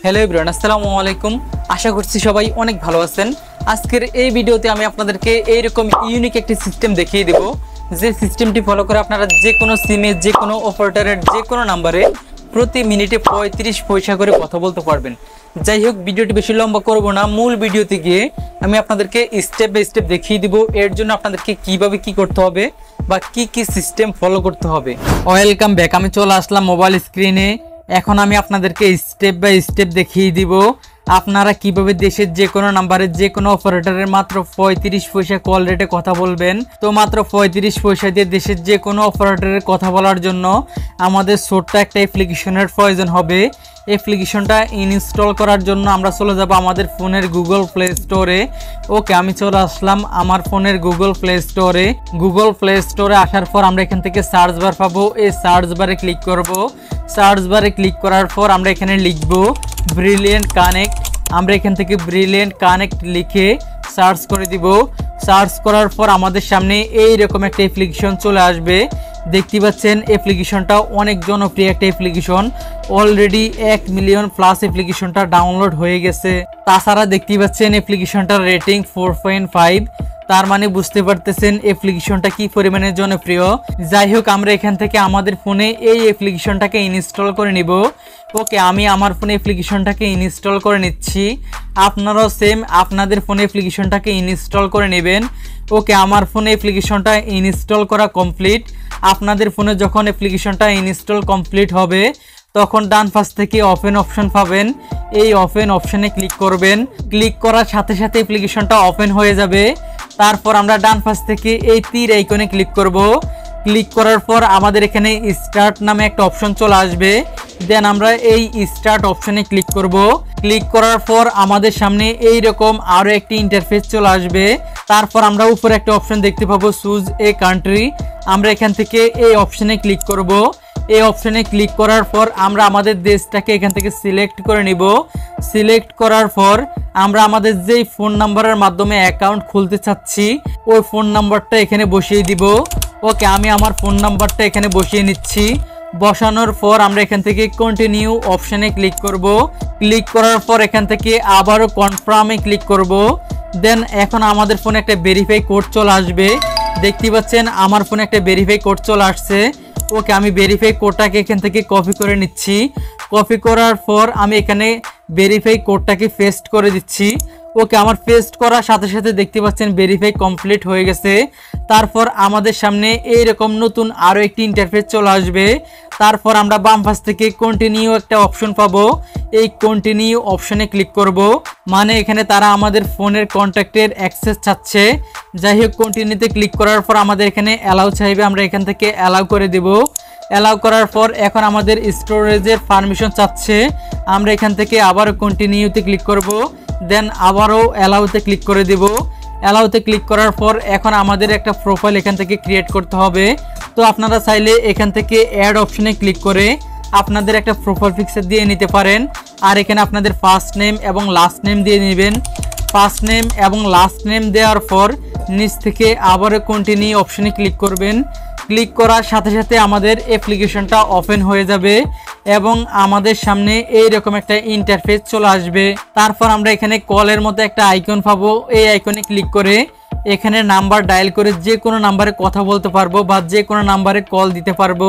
Hello everyone, আসসালামু আলাইকুম। আশা করছি সবাই অনেক ভালো আছেন। আজকের এই ভিডিওতে আমি আপনাদেরকে এইরকম ইউনিক একটি সিস্টেম দেখিয়ে দেব, যে সিস্টেমটি ফলো করে আপনারা যে কোনো সিমে, যে কোনো অপারেটরের যে কোনো নাম্বারে প্রতি মিনিটে 35 পয়সা করে কথা বলতে পারবেন। যাই হোক, ভিডিওটি বেশি লম্বা করব না, মূল ভিডিওতে গিয়ে আমি আপনাদেরকে স্টেপ বাই স্টেপ দেখিয়ে দিব এর জন্য আপনাদেরকে কিভাবে কি করতে হবে বা কি কি সিস্টেম ফলো করতে হবে। ওয়েলকাম ব্যাক, আমি চলে আসলাম মোবাইল স্ক্রিনে। এখন আমি আপনাদেরকে স্টেপ বাই স্টেপ দেখিয়ে দিব আপনারা কিভাবে দেশের যে কোনো নাম্বারে যে কোনো অপারেটরের মাত্র 35 পয়সা কল রেটে কথা বলবেন। তো মাত্র 35 পয়সা দিয়ে দেশের যে কোনো অপারেটরের কথা বলার জন্য আমাদের ছোট্ট একটা অ্যাপ্লিকেশনের প্রয়োজন হবে। অ্যাপ্লিকেশনটা ইনস্টল করার জন্য আমরা চলে যাব আমাদের ফোনের গুগল প্লে স্টোরে। ওকে, আমি চলে আসলাম আমার ফোনের গুগল প্লে স্টোরে। গুগল প্লে স্টোরে আসার পর আমরা এখান থেকে সার্চ বার পাবো। এই সার্চ বারে ক্লিক করব। সার্চ বারে ক্লিক করার পর আমরা এখানে লিখব ব্রিলিয়েন্ট কানেক্ট। আমরা এখান থেকে ব্রিলিয়েন্ট কানেক্ট লিখে সার্চ করে দিব। সার্চ করার পর আমাদের সামনে এইরকম একটা অ্যাপ্লিকেশন চলে আসবে। দেখতে পাচ্ছেন অ্যাপ্লিকেশনটা অনেক জনপ্রিয় একটা অ্যাপ্লিকেশন। অলরেডি 1 মিলিয়ন প্লাস অ্যাপ্লিকেশনটা ডাউনলোড হয়ে গেছে। তাছাড়া দেখতে পাচ্ছেন অ্যাপ্লিকেশনটার রেটিং 4.5। তার মানে বুঝতে পারতেছেন অ্যাপ্লিকেশনটা কি পরিমাণে জনপ্রিয়। যাই হোক, আমরা এখান থেকে আমাদের ফোনে এই অ্যাপ্লিকেশনটাকে ইনস্টল করে নিব। ওকে, আমি আমার ফোনে অ্যাপ্লিকেশনটাকে ইনস্টল করে নিচ্ছি। আপনারাও সেম আপনাদের ফোনে অ্যাপ্লিকেশনটাকে ইনস্টল করে নেবেন। ওকে, আমার ফোনে অ্যাপ্লিকেশনটা ইনস্টল করা কমপ্লিট। আপনাদের ফোনে যখন অ্যাপ্লিকেশনটা ইনস্টল কমপ্লিট হবে তখন ডান পাশ থেকে ওপেন অপশন পাবেন। এই ওপেন অপশনে ক্লিক করবেন। ক্লিক করার সাথে সাথে অ্যাপ্লিকেশনটা ওপেন হয়ে যাবে। তারপর আমরা ডান পাশ থেকে এই তীর আইকনে ক্লিক করব। ক্লিক করার পর আমাদের এখানে স্টার্ট নামে একটা অপশন চলে আসবে। দেন আমরা এই স্টার্ট অপশনে ক্লিক করব। ক্লিক করার পর আমাদের সামনে এই রকম আরো একটি ইন্টারফেস চলে আসবে। তারপর আমরা উপরে একটা অপশন দেখতে পাবো চুজ এ কান্ট্রি। আমরা এখান থেকে এই অপশনে ক্লিক করব। এই অপশনে ক্লিক করার পর আমরা আমাদের দেশটাকে এখান থেকে সিলেক্ট করে নিব। সিলেক্ট করার পর আমরা আমাদের যেই ফোন নাম্বারের মাধ্যমে অ্যাকাউন্ট খুলতে চাচ্ছি ওই ফোন নাম্বারটা এখানে বসিয়ে দিব। ওকে, আমি আমার ফোন নাম্বারটা এখানে বসিয়ে নিচ্ছি। বসানোর পর আমরা এখান থেকে কন্টিনিউ অপশনে ক্লিক করব। ক্লিক করার পর এখান থেকে আবারও কনফার্মে ক্লিক করব। দেন এখন আমাদের ফোনে একটা ভেরিফাই কোড চলে আসবে। দেখতে পাচ্ছেন আমার ফোনে একটা ভেরিফাই কোড চলে আসছে। ওকে, আমি ভেরিফাই কোডটাকে এখান থেকে কপি করে নিচ্ছি। কপি করার পর আমি এখানে ভেরিফাই কোডটাকে পেস্ট করে দিচ্ছি। ওকে, আমার পেস্ট করার সাথে সাথে দেখতে পাচ্ছেন ভেরিফাই কমপ্লিট হয়ে গেছে। তারপর আমাদের সামনে এইরকম নতুন আরও একটি ইন্টারফেস চলে আসবে। তারপর আমরা বাম পাশ থেকে কন্টিনিউ একটা অপশন পাবো। এই কন্টিনিউ অপশনে ক্লিক করব। মানে এখানে তারা আমাদের ফোনের কন্ট্যাক্টের অ্যাক্সেস চাচ্ছে। যাই হোক, কন্টিনিউতে ক্লিক করার পর আমাদের এখানে অ্যালাউ চাইবে। আমরা এখান থেকে অ্যালাউ করে দেব। অ্যালাউ করার পর এখন আমাদের স্টোরেজের পারমিশন চাচ্ছে। আমরা এখান থেকে আবার কন্টিনিউতে ক্লিক করব। দেন আবারও অ্যালাউতে ক্লিক করে দেব। অ্যালাউতে ক্লিক করার পর এখন আমাদের একটা প্রোফাইল এখান থেকে ক্রিয়েট করতে হবে। তো আপনারা চাইলে এখান থেকে অ্যাড অপশনে ক্লিক করে আপনাদের একটা প্রোফাইল পিকচার দিয়ে নিতে পারেন। আর এখানে আপনাদের ফার্স্ট নেম এবং লাস্ট নেম দিয়ে নেবেন। ফার্স্ট নেম এবং লাস্ট নেম দেওয়ার পর নিচ থেকে আবারও কন্টিনিউ অপশনে ক্লিক করবেন। ক্লিক করার সাথে সাথে আমাদের অ্যাপ্লিকেশনটা ওপেন হয়ে যাবে এবং আমাদের সামনে এইরকম একটা ইন্টারফেস চলে আসবে। তারপর আমরা এখানে কলের মতো একটা আইকন পাবো। এই আইকনে ক্লিক করে এখানে নাম্বার ডায়াল করে যে কোনো নাম্বারে কথা বলতে পারবো বা যে কোনো নাম্বারে কল দিতে পারবো।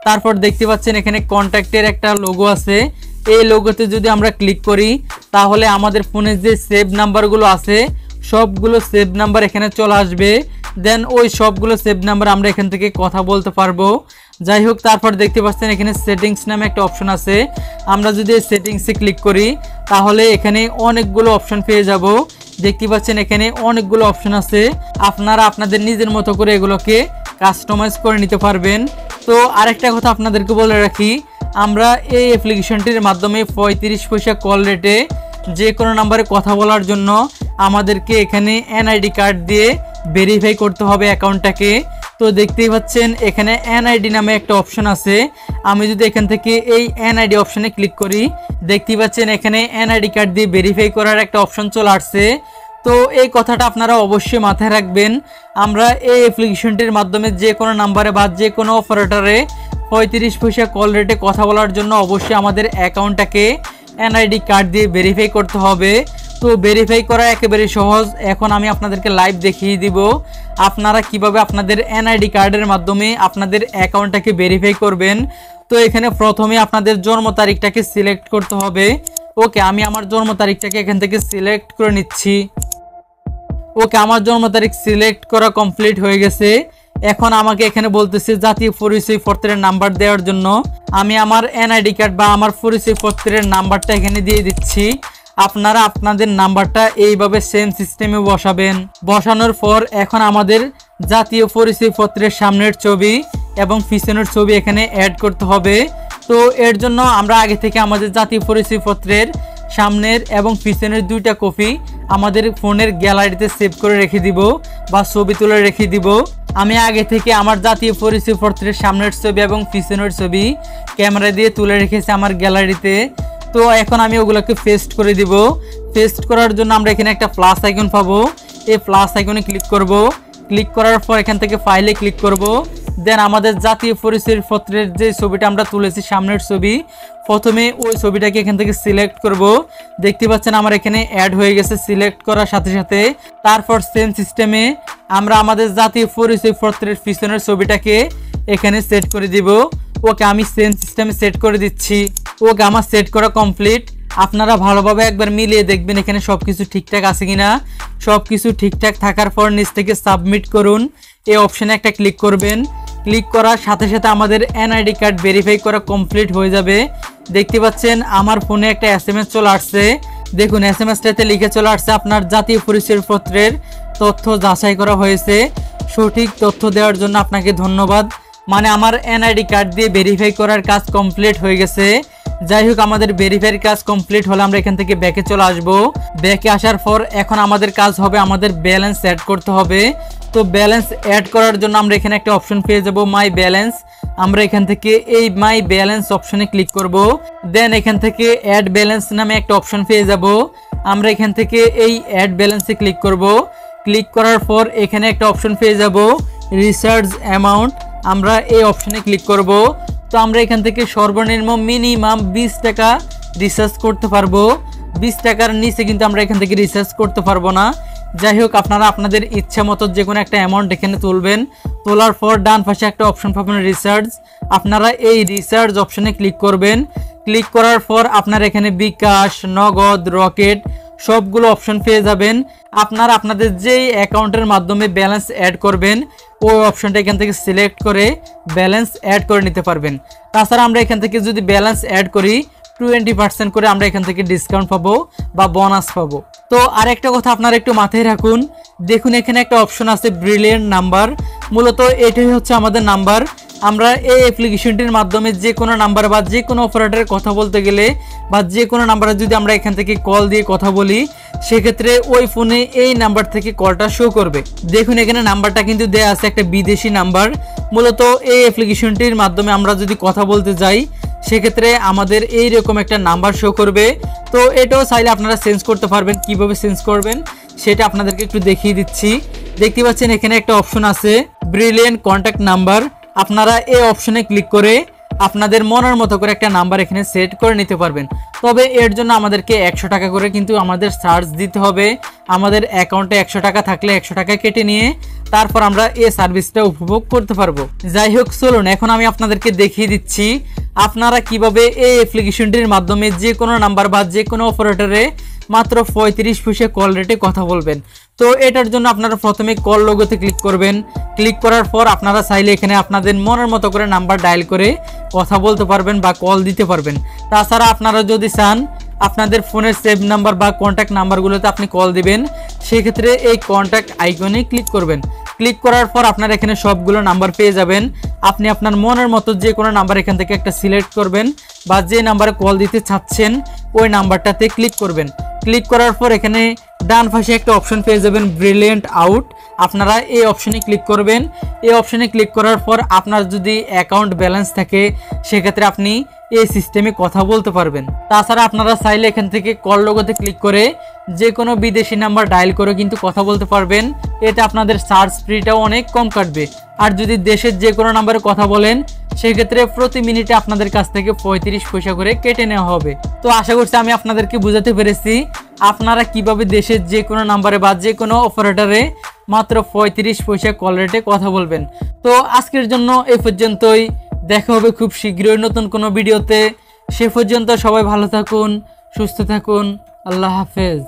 তারপর দেখতে পাচ্ছেন এখানে কন্ট্যাক্টের একটা লোগো আছে। এই লোগোতে যদি আমরা ক্লিক করি তাহলে আমাদের ফোনে যে সেভ নাম্বারগুলো আছে সবগুলো সেভ নাম্বার এখানে চলে আসবে। দেন ওই সবগুলো সেভ নাম্বার আমরা এখান থেকে কথা বলতে পারবো। যাই হোক, তারপর দেখতে পাচ্ছেন এখানে সেটিংস নামে একটা অপশন আছে। আমরা যদি এই সেটিংসে ক্লিক করি তাহলে এখানে অনেকগুলো অপশন পেয়ে যাব। দেখতে পাচ্ছেন এখানে অনেকগুলো অপশন আছে। আপনারা আপনাদের নিজের মতো করে এগুলোকে কাস্টমাইজ করে নিতে পারবেন। তো আরেকটা কথা আপনাদেরকে বলে রাখি, আমরা এই অ্যাপ্লিকেশনটির মাধ্যমে 35 পয়সা কল রেটে যে কোনো নাম্বারে কথা বলার জন্য আমাদেরকে এখানে এনআইডি কার্ড দিয়ে ভেরিফাই করতে হবে অ্যাকাউন্টটাকে। তো দেখতেই পাচ্ছেন এখানে এনআইডি নামে একটা অপশন আছে। আমি যদি এখান থেকে এই এনআইডি অপশনে ক্লিক করি দেখতেই পাচ্ছেন এখানে এনআইডি কার্ড দিয়ে ভেরিফাই করার একটা অপশন চলে আসছে। তো এই কথাটা আপনারা অবশ্যই মাথায় রাখবেন। আমরা এই অ্যাপ্লিকেশনটির মাধ্যমে যে কোনো নাম্বারে বা যে কোনো অপারেটরে 35 পয়সা কল রেটে কথা বলার জন্য অবশ্যই আমাদের অ্যাকাউন্টটাকে এনআইডি কার্ড দিয়ে ভেরিফাই করতে হবে। তো ভেরিফাই করা একেবারে সহজ। এখন আমি আপনাদেরকে লাইভ দেখিয়ে দিব আপনারা কিভাবে আপনাদের এনআইডি কার্ডের মাধ্যমে আপনাদের অ্যাকাউন্টটাকে ভেরিফাই করবেন। তো এখানে প্রথমে আপনাদের জন্ম তারিখটাকে সিলেক্ট করতে হবে। ওকে, আমি আমার জন্ম তারিখটাকে এখান থেকে সিলেক্ট করে নিচ্ছি। ওকে, আমার জন্ম তারিখ সিলেক্ট করা কমপ্লিট হয়ে গেছে। এখন আমাকে এখানে বলতেছে জাতীয় পরিচয়পত্রের নাম্বার দেওয়ার জন্য। আমি আমার এনআইডি কার্ড বা আমার পরিচয়পত্রের নাম্বারটা এখানে দিয়ে দিচ্ছি। আপনারা আপনাদের নাম্বারটা এইভাবে সেম সিস্টেমে বসাবেন। বসানোর পর এখন আমাদের জাতীয় পরিচয়পত্রের সামনের ছবি এবং পিছনের ছবি এখানে অ্যাড করতে হবে। তো এর জন্য আমরা আগে থেকে আমাদের জাতীয় পরিচয়পত্রের সামনের এবং পিছনের দুইটা কপি আমাদের ফোনের গ্যালারিতে সেভ করে রেখে দিব বা ছবি তুলে রেখে দিব। আমি আগে থেকে আমার জাতীয় পরিচয়পত্রের সামনের ছবি এবং পিছনের ছবি ক্যামেরা দিয়ে তুলে রেখেছি আমার গ্যালারিতে। তো এখন আমি ওগুলোকে পেস্ট করে দিব। পেস্ট করার জন্য আমরা এখানে একটা প্লাস আইকন পাবো। এই প্লাস আইকনে ক্লিক করব। ক্লিক করার পর এখান থেকে ফাইলে ক্লিক করব। দেন আমাদের জাতীয় পরিচয়পত্রের যে ছবিটা আমরা তুলেছি সামনের ছবি, প্রথমে ওই ছবিটাকে এখান থেকে সিলেক্ট করব। দেখতে পাচ্ছেন আমার এখানে অ্যাড হয়ে গেছে সিলেক্ট করার সাথে সাথে। তারপর সেম সিস্টেমে আমরা আমাদের জাতীয় পরিচয়পত্রের পিছনের ছবিটাকে এখানে সেট করে দিব। ওকে, আমি সেম সিস্টেমে সেট করে দিচ্ছি। ওকে, আমার সেট করা কমপ্লিট। আপনারা ভালোভাবে একবার মিলিয়ে দেখবেন এখানে সব কিছু ঠিকঠাক আছে কিনা। সব কিছু ঠিকঠাক থাকার পর নিচ থেকে সাবমিট করুন এই অপশানে একটা ক্লিক করবেন। ক্লিক করার সাথে সাথে আমাদের এনআইডি কার্ড ভেরিফাই করা কমপ্লিট হয়ে যাবে। দেখতে পাচ্ছেন আমার ফোনে একটা এসএমএস চলে আসছে। দেখুন এসএমএসটাতে লিখে চলে আসছে আপনার জাতীয় পরিচয়পত্রের তথ্য যাচাই করা হয়েছে। সঠিক তথ্য দেওয়ার জন্য আপনাকে ধন্যবাদ। মানে আমার এনআইডি কার্ড দিয়ে ভেরিফাই করার কাজ কমপ্লিট হয়ে গেছে। যাই হোক, আমাদের ভেরিফাইয়ের কাজ কমপ্লিট হলে আমরা এখান থেকে ব্যাকে চলে আসব। ব্যাকে আসার পর এখন আমাদের কাজ হবে আমাদের ব্যালেন্স অ্যাড করতে হবে। তো ব্যালেন্স অ্যাড করার জন্য আমরা এখানে একটা অপশন পেয়ে যাব মাই ব্যালেন্স। আমরা এখান থেকে এই মাই ব্যালেন্স অপশনে ক্লিক করব। দেন এখান থেকে অ্যাড ব্যালেন্স নামে একটা অপশন পেয়ে যাব। আমরা এখান থেকে এই অ্যাড ব্যালেন্সে ক্লিক করব। ক্লিক করার পর এখানে একটা অপশন পেয়ে যাব রিচার্জ অ্যামাউন্ট। আমরা এই অপশনে ক্লিক করব। তো আমরা এখান থেকে সর্বনিম্ন মিনিমাম 20 টাকা রিচার্জ করতে পারবো। 20 টাকার নিচে কিন্তু আমরা এখান থেকে রিচার্জ করতে পারবো না। যাই হোক, আপনারা আপনাদের ইচ্ছা মতো যে কোনো একটা অ্যামাউন্ট এখানে তুলবেন। তোলার পর ডান পাশে একটা অপশন পাবেন রিচার্জ। আপনারা এই রিচার্জ অপশনে ক্লিক করবেন। ক্লিক করার পর আপনারা এখানে বিকাশ, নগদ, রকেট সবগুলো অপশন পেয়ে যাবেন। আপনারা আপনাদের যেই অ্যাকাউন্টের মাধ্যমে ব্যালেন্স অ্যাড করবেন ওই অপশনটা এখান থেকে সিলেক্ট করে ব্যালেন্স অ্যাড করে নিতে পারবেন। তাছাড়া আমরা এখান থেকে যদি ব্যালেন্স অ্যাড করি 20% করে আমরা এখান থেকে ডিসকাউন্ট পাবো বা বোনাস পাবো। তো আরেকটা কথা আপনারা একটু মাথায় রাখুন, দেখুন এখানে একটা অপশন আছে ব্রিলিয়েন্ট নাম্বার। মূলত এটাই হচ্ছে আমাদের নাম্বার। আমরা এই অ্যাপ্লিকেশনটির মাধ্যমে যে কোনো নাম্বার বা যে কোনো অপারেটরের কথা বলতে গেলে বা যে কোনো নাম্বারে যদি আমরা এখান থেকে কল দিয়ে কথা বলি সেক্ষেত্রে ওই ফোনে এই নাম্বার থেকে কলটা শো করবে। দেখুন এখানে নাম্বারটা কিন্তু দেয়া আছে একটা বিদেশি নাম্বার। মূলত এই অ্যাপ্লিকেশনটির মাধ্যমে আমরা যদি কথা বলতে যাই সেক্ষেত্রে আমাদের এইরকম একটা নাম্বার শো করবে। তো এটাও চাইলে আপনারা চেঞ্জ করতে পারবেন। কিভাবে চেঞ্জ করবেন সেটা আপনাদেরকে একটু দেখিয়ে দিচ্ছি। দেখতে পাচ্ছেন এখানে একটা অপশন আছে ব্রিলিয়েন্ট কন্ট্যাক্ট নাম্বার। আপনারা এই অপশনে ক্লিক করে আপনাদের মনের মতো করে একটা নাম্বার এখানে সেট করে নিতে পারবেন। তবে এর জন্য আমাদেরকে 100 টাকা করে কিন্তু আমাদের চার্জ দিতে হবে। আমাদের অ্যাকাউন্টে 100 টাকা থাকলে 100 টাকা কেটে নিয়ে তারপর আমরা এই সার্ভিসটা উপভোগ করতে পারবো। যাই হোক, চলুন এখন আমি আপনাদেরকে দেখিয়ে দিচ্ছি আপনারা কিভাবে এই অ্যাপ্লিকেশনটির মাধ্যমে যে কোনো নাম্বার বা যে কোনো অপারেটরে মাত্র 35 পয়সা কল রেটে কথা বলবেন। তো এটার জন্য আপনারা প্রথমে কল লোগোতে ক্লিক করবেন। ক্লিক করার পর আপনারা চাইলে এখানে আপনাদের মনের মতো করে নাম্বার ডায়াল করে কথা বলতে পারবেন বা কল দিতে পারবেন। তাছাড়া আপনারা যদি চান আপনাদের ফোনের সেভ নাম্বার বা কন্ট্যাক্ট নাম্বারগুলোতে আপনি কল দিবেন, সেক্ষেত্রে এই কন্ট্যাক্ট আইকনে ক্লিক করবেন। ক্লিক করার পর আপনারা এখানে সবগুলো নাম্বার পেয়ে যাবেন। আপনি আপনার মনের মতো যে কোনো নাম্বার এখান থেকে একটা সিলেক্ট করবেন বা যে নাম্বারে কল দিতে চাচ্ছেন ওই নাম্বারটাতে ক্লিক করবেন। ক্লিক করার পর এখানে ডান পাশে একটা অপশন পেয়ে যাবেন ব্রিলিয়েন্ট আউট। আপনারা এই অপশনে ক্লিক করবেন। এই অপশনে ক্লিক করার পর আপনার যদি অ্যাকাউন্ট ব্যালেন্স থাকে সেক্ষেত্রে আপনি এই সিস্টেমে কথা বলতে পারবেন। তাছাড়া আপনারা চাইলে এখান থেকে কল লোগোতে ক্লিক করে যে কোনো বিদেশি নাম্বার ডায়াল করে কিন্তু কথা বলতে পারবেন। এতে আপনাদের চার্জ ফ্রিটাও অনেক কম কাটবে। আর যদি দেশের যে কোনো নাম্বারে কথা বলেন সেক্ষেত্রে প্রতি মিনিটে আপনাদের কাছ থেকে 35 পয়সা করে কেটে নেওয়া হবে। তো আশা করছি আমি আপনাদেরকে বুঝাতে পেরেছি আপনারা কিভাবে দেশের যে কোনো নাম্বারে বা যে কোনো অপারেটরে মাত্র 35 পয়সা কল রেটে কথা বলবেন। তো আজকের জন্য এই পর্যন্তই। দেখা হবে খুব শীঘ্রই নতুন কোনো ভিডিওতে। সে পর্যন্ত সবাই ভালো থাকুন, সুস্থ থাকুন। আল্লাহ হাফেজ।